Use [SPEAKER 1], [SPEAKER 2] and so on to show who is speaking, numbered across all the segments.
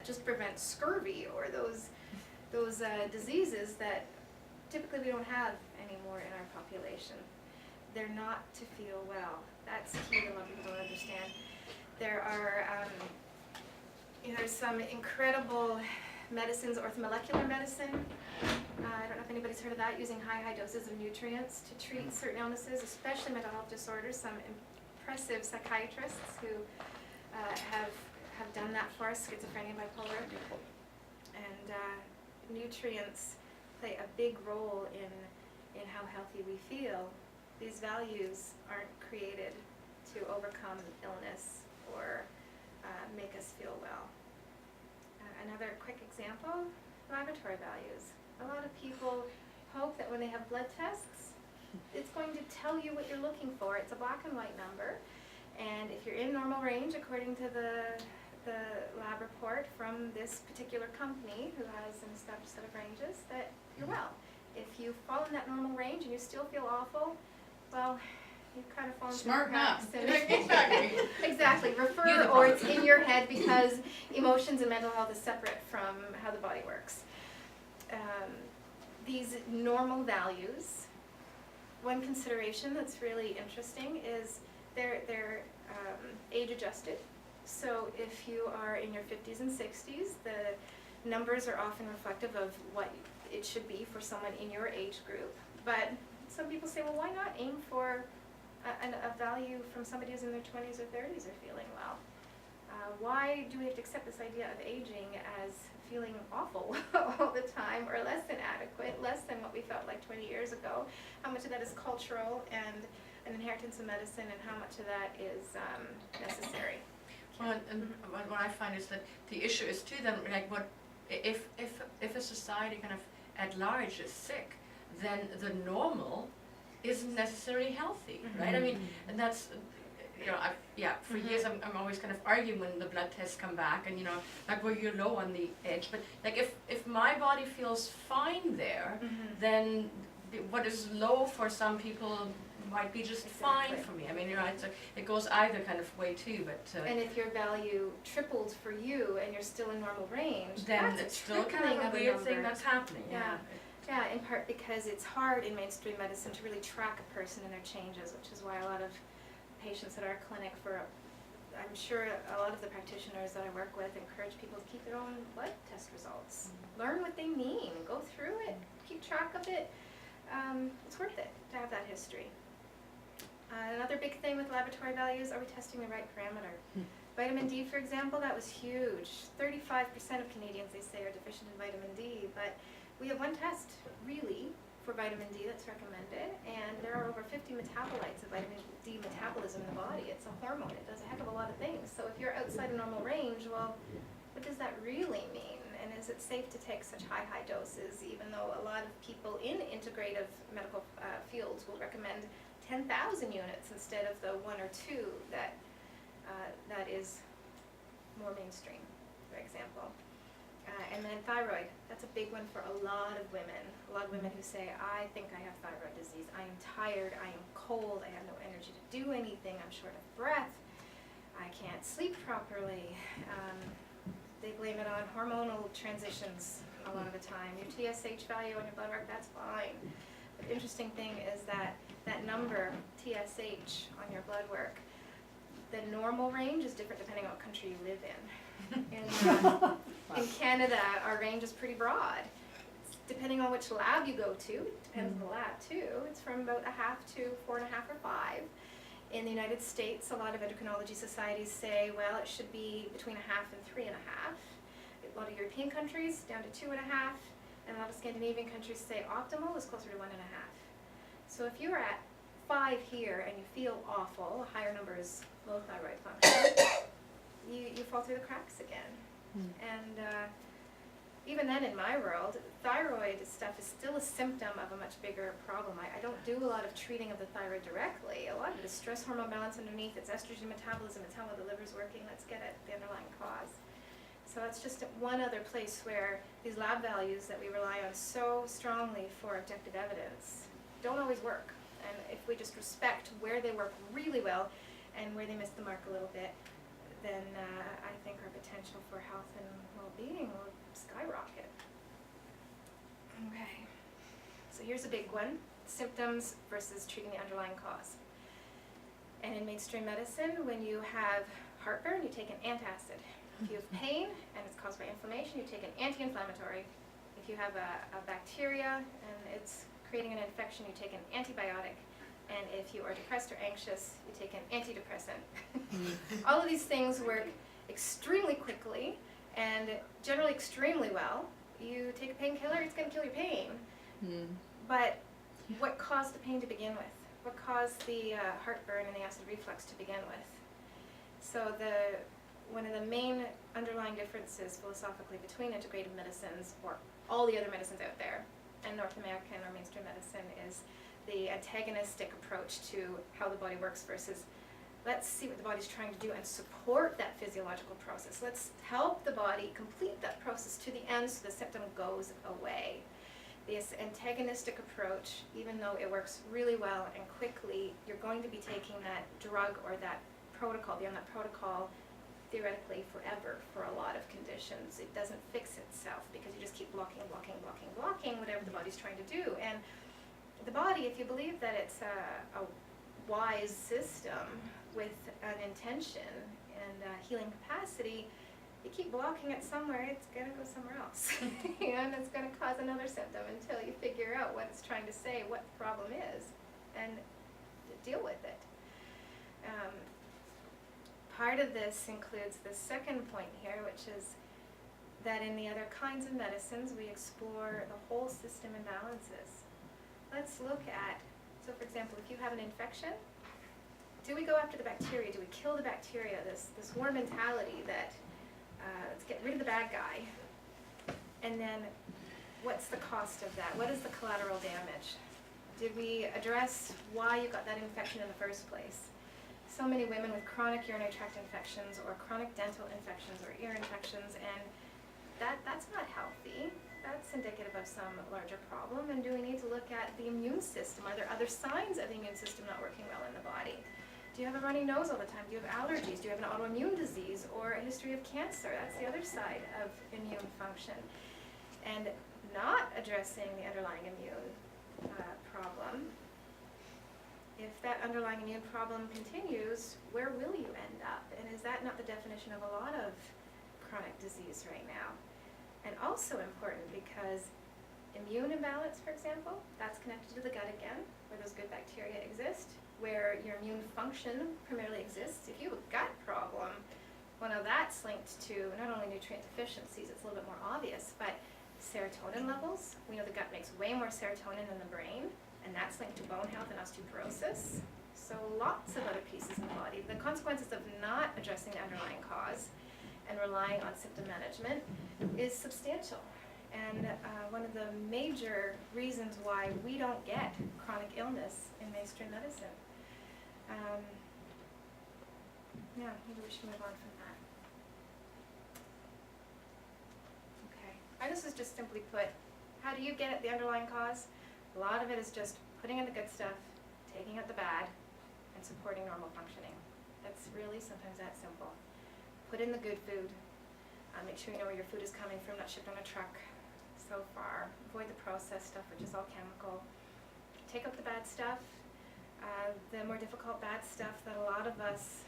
[SPEAKER 1] just prevent scurvy or those diseases that typically we don't have anymore in our population. They're not to feel well. That's key that a lot of people don't understand. There are there's some incredible medicines, orthomolecular medicine. I don't know if anybody's heard of that, using high doses of nutrients to treat certain illnesses, especially mental health disorders. Some impressive psychiatrists who have done that for us, schizophrenia, bipolar. And nutrients play a big role in how healthy we feel. These values aren't created to overcome illness or make us feel well. Another quick example, laboratory values. A lot of people hope that when they have blood tests, it's going to tell you what you're looking for. It's a black and white number, and if you're in normal range according to the lab report from this particular company who has an established set of ranges, that you're well. If you fall in that normal range and you still feel awful, well, you've kind of fallen
[SPEAKER 2] Smart enough.
[SPEAKER 1] Exactly. Exactly. Refer, or it's in your head, because emotions and mental health is separate from how the body works. These normal values, one consideration that's really interesting is they're age adjusted. So if you are in your 50s and 60s, the numbers are often reflective of what it should be for someone in your age group. But some people say, well, why not aim for a value from somebody who's in their 20s or 30s or feeling well? Why do we have to accept this idea of aging as feeling awful all the time, or less than adequate, less than what we felt like 20 years ago? How much of that is cultural and an inheritance of medicine, and how much of that is necessary?
[SPEAKER 2] Well, and what I find is that the issue is too then, like, what if a society kind of at large is sick, then the normal isn't necessarily healthy, right? I mean, and that's, for years I'm always kind of arguing when the blood tests come back, and like, where you're low on the edge, but like if my body feels fine there, then what is low for some people might be just fine for me. I mean, it goes either kind of way too, but
[SPEAKER 1] and if your value tripled for you and you're still in normal range,
[SPEAKER 2] then it's still kind of a weird thing that's happening.
[SPEAKER 1] Yeah, in part because it's hard in mainstream medicine to really track a person and their changes, which is why a lot of patients at our clinic, I'm sure a lot of the practitioners that I work with encourage people to keep their own blood test results. Learn what they mean, go through it, keep track of it. It's worth it to have that history. Another big thing with laboratory values, are we testing the right parameter? Vitamin D, for example, that was huge. 35% of Canadians, they say, are deficient in vitamin D, but we have one test, really, for vitamin D that's recommended, and there are over 50 metabolites of vitamin D metabolism in the body. It's a hormone. It does a heck of a lot of things. So if you're outside of normal range, well, what does that really mean? And is it safe to take such high doses, even though a lot of people in integrative medical fields will recommend 10,000 units instead of the 1 or 2 that is more mainstream, for example. And then thyroid, that's a big one for a lot of women. A lot of women who say, I think I have thyroid disease. I am tired, I am cold, I have no energy to do anything, I'm short of breath, I can't sleep properly. They blame it on hormonal transitions a lot of the time. Your TSH value on your blood work, that's fine. But the interesting thing is that number, TSH, on your blood work, the normal range is different depending on what country you live in. In Canada, our range is pretty broad. Depending on which lab you go to, it depends on the lab too, it's from about 0.5 to 4.5 or 5. In the United States, a lot of endocrinology societies say, well, it should be between 0.5 and 3.5. A lot of European countries, down to 2.5, and a lot of Scandinavian countries say optimal is closer to 1.5. So if you're at 5 here and you feel awful, a higher number is low thyroid function, you fall through the cracks again. And even then, in my world, thyroid stuff is still a symptom of a much bigger problem. I don't do a lot of treating of the thyroid directly. A lot of it is stress hormone balance underneath. It's estrogen metabolism. It's how well the liver's working. Let's get at the underlying cause. So it's just one other place where these lab values that we rely on so strongly for objective evidence don't always work. And if we just respect where they work really well and where they miss the mark a little bit, then I think our potential for health and well-being here's a big one, symptoms versus treating the underlying cause. And in mainstream medicine, when you have heartburn, you take an antacid. If you have pain and it's caused by inflammation, you take an anti-inflammatory. If you have a bacteria and it's creating an infection, you take an antibiotic. And if you are depressed or anxious, you take an antidepressant. All of these things work extremely quickly and generally extremely well. You take a painkiller, it's going to kill your pain. But what caused the pain to begin with? What caused the heartburn and the acid reflux to begin with? So one of the main underlying differences philosophically between integrative medicines, or all the other medicines out there, and North American or mainstream medicine, is the antagonistic approach to how the body works versus let's see what the body's trying to do and support that physiological process. Let's help the body complete that process to the end so the symptom goes away. This antagonistic approach, even though it works really well and quickly, you're going to be taking that drug or that protocol, be on that protocol theoretically forever for a lot of conditions. It doesn't fix itself because you just keep blocking whatever the body's trying to do. And the body, if you believe that it's a wise system with an intention and a healing capacity, you keep blocking it somewhere, it's going to go somewhere else. And it's going to cause another symptom until you figure out what it's trying to say, what the problem is, and deal with it. Part of this includes the second point here, which is that in the other kinds of medicines, we explore the whole system imbalances. Let's look at, so for example, if you have an infection, do we go after the bacteria? Do we kill the bacteria? This war mentality that let's get rid of the bad guy. And then what's the cost of that? What is the collateral damage? Did we address why you got that infection in the first place? So many women with chronic urinary tract infections or chronic dental infections or ear infections, and that's not healthy. That's indicative of some larger problem. And do we need to look at the immune system? Are there other signs of the immune system not working well in the body? Do you have a runny nose all the time? Do you have allergies? Do you have an autoimmune disease or a history of cancer? That's the other side of immune function. And not addressing the underlying immune problem, if that underlying immune problem continues, where will you end up? And is that not the definition of a lot of chronic disease right now? And also important because immune imbalance, for example, that's connected to the gut again, where those good bacteria exist, where your immune function primarily exists. If you have a gut problem, well, now that's linked to not only nutrient deficiencies, it's a little bit more obvious, but serotonin levels. We know the gut makes way more serotonin than the brain, and that's linked to bone health and osteoporosis. So lots of other pieces in the body. The consequences of not addressing the underlying cause and relying on symptom management is substantial. And one of the major reasons why we don't get chronic illness in mainstream medicine. Yeah, maybe we should move on from that. Okay, and this is just simply put, how do you get at the underlying cause? A lot of it is just putting in the good stuff, taking out the bad, and supporting normal functioning. That's really sometimes that simple. Put in the good food. Make sure you know where your food is coming from, not shipped on a truck so far. Avoid the processed stuff, which is all chemical. Take up the bad stuff, the more difficult bad stuff that a lot of us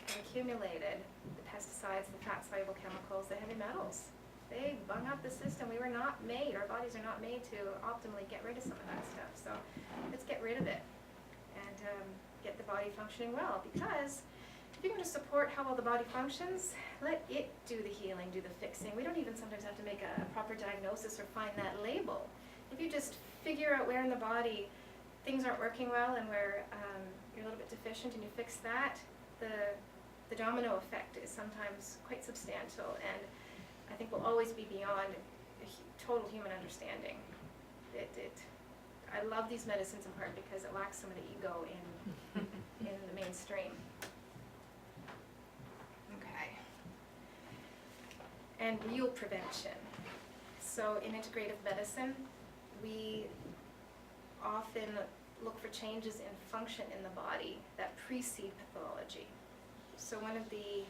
[SPEAKER 1] have accumulated, the pesticides, the fat-soluble chemicals, the heavy metals. They bung up the system. We were not made, our bodies are not made to optimally get rid of some of that stuff. So let's get rid of it and get the body functioning well, because if you're going to support how well the body functions, let it do the healing, do the fixing. We don't even sometimes have to make a proper diagnosis or find that label. If you just figure out where in the body things aren't working well and where you're a little bit deficient and you fix that, the domino effect is sometimes quite substantial, and I think will always be beyond total human understanding. I love these medicines in part because it lacks some of the ego in the mainstream. Okay. And real prevention. So in integrative medicine, we often look for changes in function in the body that precede pathology. So one of the